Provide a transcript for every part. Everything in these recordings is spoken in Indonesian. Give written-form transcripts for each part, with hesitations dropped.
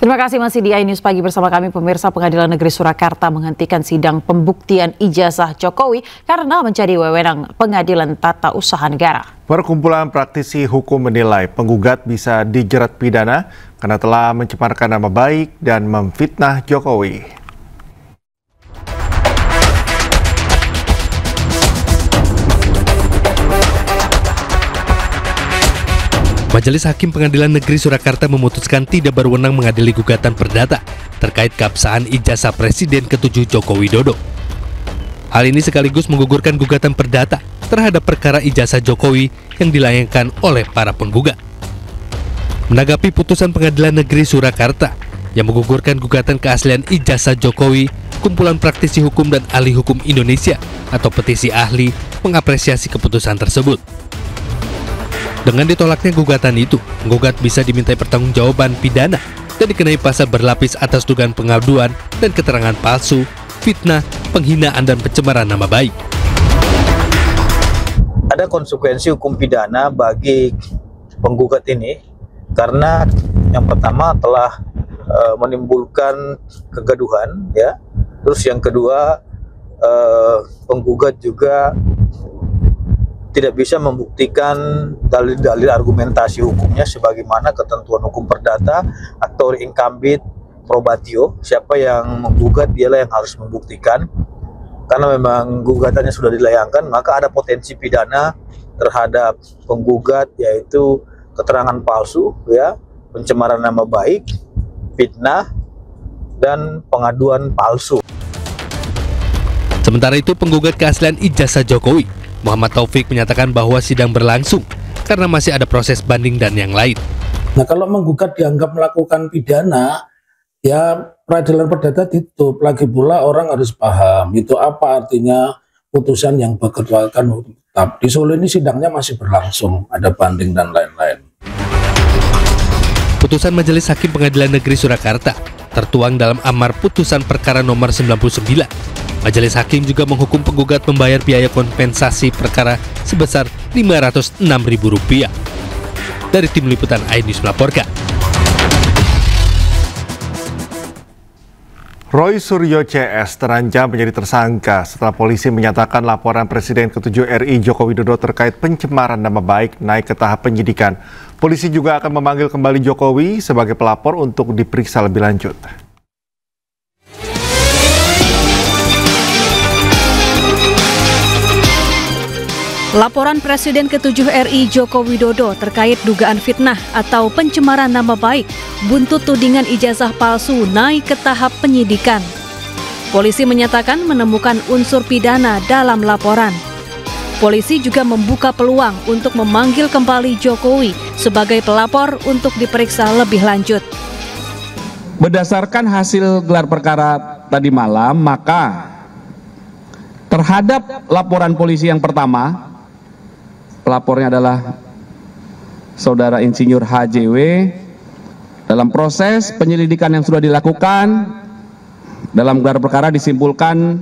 Terima kasih masih di iNews Pagi bersama kami. Pemirsa, Pengadilan Negeri Surakarta menghentikan sidang pembuktian ijazah Jokowi karena menjadi wewenang Pengadilan Tata Usaha Negara. Perkumpulan praktisi hukum menilai penggugat bisa dijerat pidana karena telah mencemarkan nama baik dan memfitnah Jokowi. Majelis Hakim Pengadilan Negeri Surakarta memutuskan tidak berwenang mengadili gugatan perdata terkait keabsahan ijazah Presiden ke-7 Joko Widodo. Hal ini sekaligus menggugurkan gugatan perdata terhadap perkara ijazah Jokowi yang dilayangkan oleh para penggugat. Menanggapi putusan Pengadilan Negeri Surakarta yang menggugurkan gugatan keaslian ijazah Jokowi, Kumpulan Praktisi Hukum dan Ahli Hukum Indonesia atau Petisi Ahli mengapresiasi keputusan tersebut. Dengan ditolaknya gugatan itu, penggugat bisa dimintai pertanggungjawaban pidana dan dikenai pasal berlapis atas dugaan pengaduan dan keterangan palsu, fitnah, penghinaan dan pencemaran nama baik. Ada konsekuensi hukum pidana bagi penggugat ini karena yang pertama telah menimbulkan kegaduhan, ya. Terus yang kedua penggugat juga tidak bisa membuktikan dalil-dalil argumentasi hukumnya sebagaimana ketentuan hukum perdata aktor incumbit probatio. Siapa yang menggugat dialah yang harus membuktikan. Karena memang gugatannya sudah dilayangkan, maka ada potensi pidana terhadap penggugat, yaitu keterangan palsu, ya, pencemaran nama baik, fitnah, dan pengaduan palsu. Sementara itu, penggugat keaslian ijazah Jokowi, Muhammad Taufik, menyatakan bahwa sidang berlangsung karena masih ada proses banding dan yang lain. Nah, kalau menggugat dianggap melakukan pidana, ya peradilan perdata ditutup. Lagi pula orang harus paham itu apa artinya putusan yang berkekuatan hukum tetap. Di Solo ini sidangnya masih berlangsung, ada banding dan lain-lain. Putusan Majelis Hakim Pengadilan Negeri Surakarta tertuang dalam amar putusan perkara nomor 99. Majelis Hakim juga menghukum penggugat membayar biaya kompensasi perkara sebesar Rp506.000. Dari tim liputan iNews melaporkan. Roy Suryo CS terancam menjadi tersangka setelah polisi menyatakan laporan Presiden ke-7 RI Joko Widodo terkait pencemaran nama baik naik ke tahap penyidikan. Polisi juga akan memanggil kembali Jokowi sebagai pelapor untuk diperiksa lebih lanjut. Laporan Presiden ke-7 RI Joko Widodo terkait dugaan fitnah atau pencemaran nama baik buntut tudingan ijazah palsu naik ke tahap penyidikan. Polisi menyatakan menemukan unsur pidana dalam laporan. Polisi juga membuka peluang untuk memanggil kembali Jokowi sebagai pelapor untuk diperiksa lebih lanjut. Berdasarkan hasil gelar perkara tadi malam, maka terhadap laporan polisi yang pertama, pelapornya adalah Saudara Insinyur HJW. Dalam proses penyelidikan yang sudah dilakukan, dalam gelar perkara disimpulkan,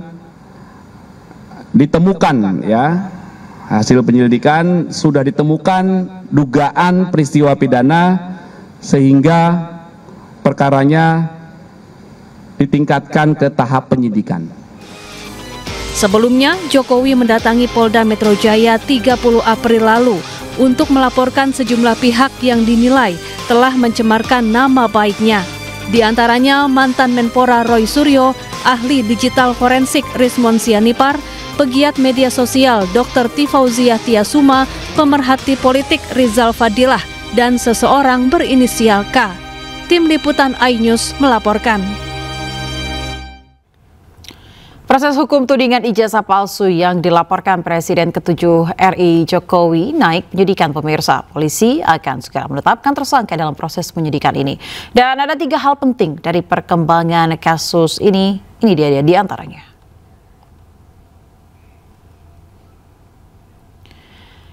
ditemukan, ya, hasil penyelidikan sudah ditemukan dugaan peristiwa pidana sehingga perkaranya ditingkatkan ke tahap penyidikan. Sebelumnya, Jokowi mendatangi Polda Metro Jaya 30 April lalu untuk melaporkan sejumlah pihak yang dinilai telah mencemarkan nama baiknya. Di antaranya mantan Menpora Roy Suryo, ahli digital forensik Rismon Sianipar, pegiat media sosial Dr. Tifauziah Tiasuma, pemerhati politik Rizal Fadilah, dan seseorang berinisial K. Tim Liputan iNews melaporkan. Proses hukum tudingan ijazah palsu yang dilaporkan Presiden ke-7 RI Jokowi naik penyidikan, pemirsa. Polisi akan segera menetapkan tersangka dalam proses penyidikan ini. Dan ada 3 hal penting dari perkembangan kasus ini dia di antaranya.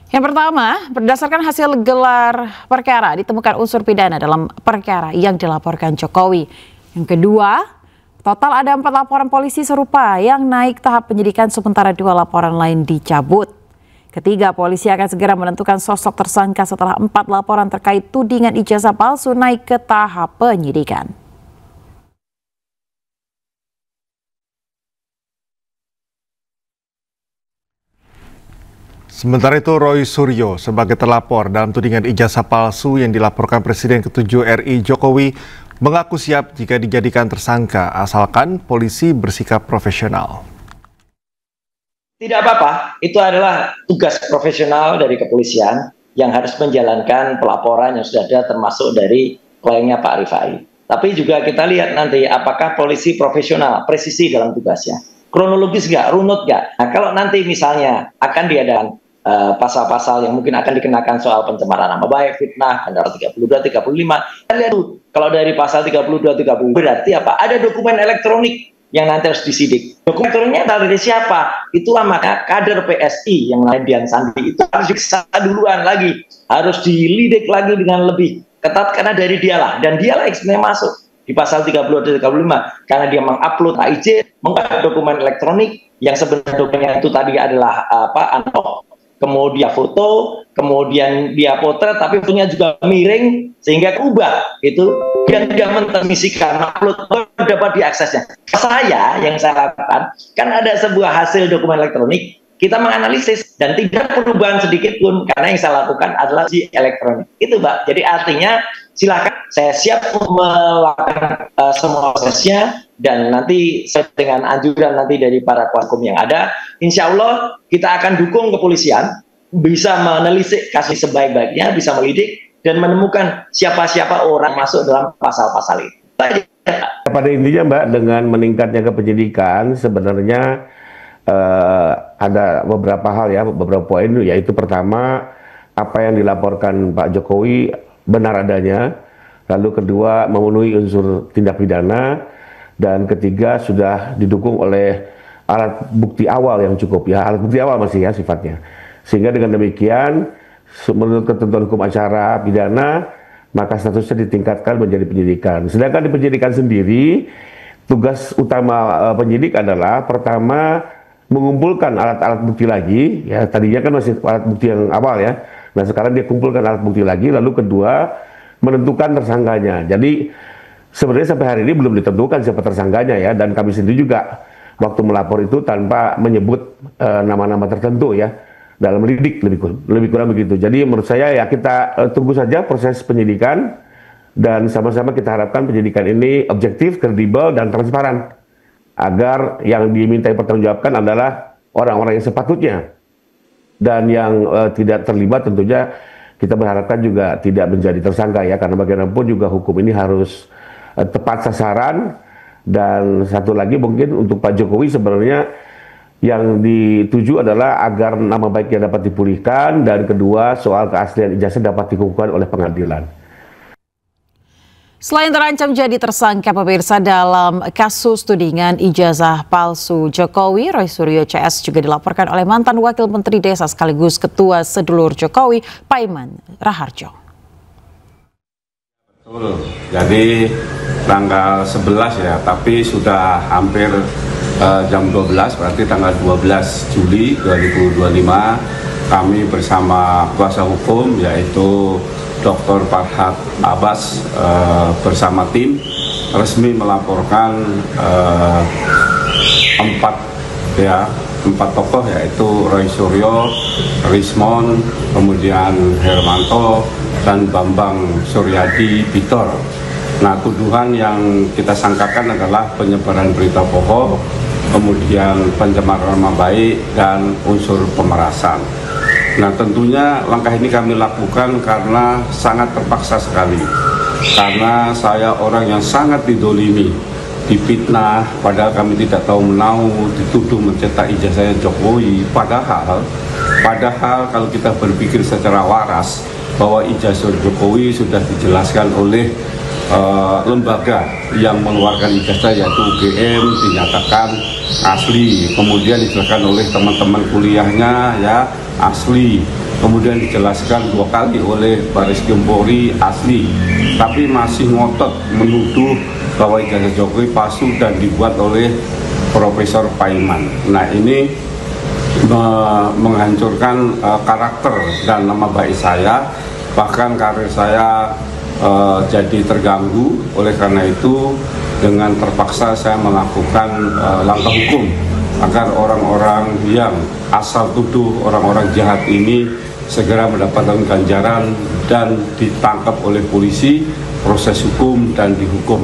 Yang pertama, berdasarkan hasil gelar perkara ditemukan unsur pidana dalam perkara yang dilaporkan Jokowi. Yang kedua, total ada 4 laporan polisi serupa yang naik tahap penyidikan sementara 2 laporan lain dicabut. Ketiga, polisi akan segera menentukan sosok tersangka setelah 4 laporan terkait tudingan ijazah palsu naik ke tahap penyidikan. Sementara itu, Roy Suryo sebagai terlapor dalam tudingan ijazah palsu yang dilaporkan Presiden ke-7 RI Jokowi mengaku siap jika dijadikan tersangka asalkan polisi bersikap profesional. Tidak apa-apa, itu adalah tugas profesional dari kepolisian yang harus menjalankan pelaporan yang sudah ada termasuk dari kliennya Pak Rifai. Tapi juga kita lihat nanti apakah polisi profesional, presisi dalam tugasnya. Kronologis nggak, runut nggak. Nah, kalau nanti misalnya akan diadakan pasal-pasal yang mungkin akan dikenakan soal pencemaran nama baik, fitnah, antara 32, 35. Kita lihat tuh, kalau dari pasal 32, 30 berarti apa? Ada dokumen elektronik yang nanti harus disidik. Dokumen elektroniknya dari siapa? Itulah maka kader PSI yang namanya Dian Sandi itu harus diperiksa duluan lagi, harus dilidik lagi dengan lebih ketat karena dari dialah, dan dialah yang sebenarnya masuk di pasal 30 dan 35 karena dia mengupload izin, mengupload dokumen elektronik yang sebenarnya dokumennya itu tadi adalah analog, kemudian foto, kemudian dia potret, tapi fotonya juga miring sehingga ubah itu yang tidak mentransmisikan upload dapat diaksesnya. Yang saya lakukan kan ada sebuah hasil dokumen elektronik, kita menganalisis dan tidak perubahan sedikit pun karena yang saya lakukan adalah si elektronik. Itu Mbak. Jadi artinya silakan, saya siap melakukan semua prosesnya dan nanti dengan anjuran nanti dari para kuasa hukum yang ada, insya Allah kita akan dukung kepolisian bisa menelisik kasus sebaik-baiknya, bisa melidik dan menemukan siapa-siapa orang masuk dalam pasal-pasal itu. Pada intinya Mbak, dengan meningkatnya kepenyidikan sebenarnya ada beberapa hal ya, beberapa poin, yaitu pertama apa yang dilaporkan Pak Jokowi benar adanya, lalu kedua memenuhi unsur tindak pidana, dan ketiga sudah didukung oleh alat bukti awal yang cukup ya, alat bukti awal masih ya sifatnya, sehingga dengan demikian menurut ketentuan hukum acara pidana maka statusnya ditingkatkan menjadi penyidikan. Sedangkan di penyidikan sendiri tugas utama penyidik adalah pertama mengumpulkan alat-alat bukti lagi ya, tadinya kan masih alat bukti yang awal ya, nah sekarang dia kumpulkan alat bukti lagi, lalu kedua menentukan tersangkanya. Jadi sebenarnya sampai hari ini belum ditentukan siapa tersangkanya ya, dan kami sendiri juga waktu melapor itu tanpa menyebut nama-nama tertentu ya dalam lidik, lebih kurang begitu. Jadi menurut saya ya kita tunggu saja proses penyidikan dan sama-sama kita harapkan penyidikan ini objektif, kredibel dan transparan agar yang dimintai pertanggungjawabkan adalah orang-orang yang sepatutnya, dan yang tidak terlibat tentunya kita berharapkan juga tidak menjadi tersangka ya, karena bagaimanapun juga hukum ini harus tepat sasaran. Dan satu lagi mungkin untuk Pak Jokowi sebenarnya yang dituju adalah agar nama baiknya dapat dipulihkan, dan kedua soal keaslian ijazah dapat dikukuhkan oleh pengadilan. Selain terancam jadi tersangka pemirsa dalam kasus tudingan ijazah palsu Jokowi, Roy Suryo CS juga dilaporkan oleh mantan Wakil Menteri Desa sekaligus Ketua Sedulur Jokowi, Paiman Raharjo. Betul, jadi tanggal 11 ya, tapi sudah hampir jam 12, berarti tanggal 12 Juli 2025 kami bersama kuasa hukum yaitu Dr. Farhad Abbas bersama tim resmi melaporkan empat tokoh yaitu Roy Suryo, Rismon, kemudian Hermanto, dan Bambang Suryadi Bitor. Nah, tuduhan yang kita sangkakan adalah penyebaran berita bohong, kemudian pencemaran nama baik, dan unsur pemerasan. Nah, tentunya langkah ini kami lakukan karena sangat terpaksa sekali. Karena saya orang yang sangat didolimi, difitnah, padahal kami tidak tahu menahu, dituduh mencetak ijazahnya Jokowi. Padahal kalau kita berpikir secara waras, bahwa ijazah Jokowi sudah dijelaskan oleh lembaga yang mengeluarkan ijazah yaitu UGM, dinyatakan asli, kemudian dijelaskan oleh teman-teman kuliahnya ya asli, kemudian dijelaskan 2 kali oleh Baris Krim Polri asli, tapi masih ngotot menuduh bahwa ijazah Jokowi palsu dan dibuat oleh Profesor Paiman. Nah, ini menghancurkan karakter dan nama baik saya, bahkan karir saya jadi terganggu. Oleh karena itu dengan terpaksa saya melakukan langkah hukum agar orang-orang yang asal tuduh orang-orang jahat ini segera mendapatkan ganjaran dan ditangkap oleh polisi, proses hukum dan dihukum.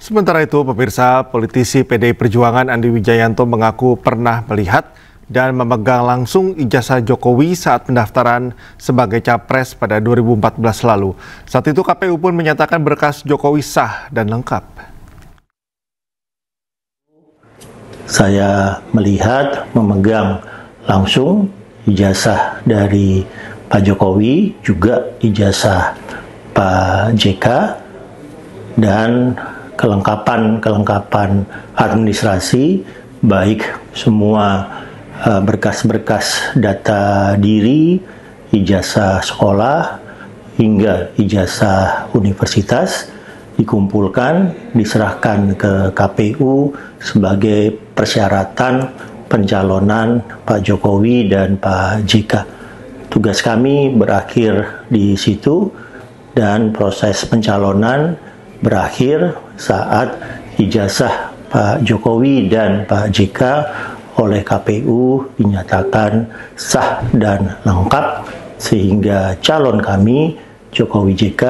Sementara itu, pemirsa, politisi PDI Perjuangan Andi Wijayanto mengaku pernah melihat dan memegang langsung ijazah Jokowi saat pendaftaran sebagai capres pada 2014 lalu. Saat itu KPU pun menyatakan berkas Jokowi sah dan lengkap. Saya melihat, memegang langsung ijazah dari Pak Jokowi, juga ijazah Pak JK, dan kelengkapan administrasi, baik semua berkas-berkas data diri, ijazah sekolah, hingga ijazah universitas dikumpulkan, diserahkan ke KPU sebagai persyaratan pencalonan Pak Jokowi dan Pak JK. Tugas kami berakhir di situ dan proses pencalonan berakhir saat ijazah Pak Jokowi dan Pak JK oleh KPU dinyatakan sah dan lengkap, sehingga calon kami Jokowi JK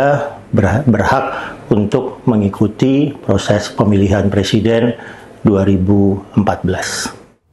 berhak untuk mengikuti proses pemilihan presiden 2014.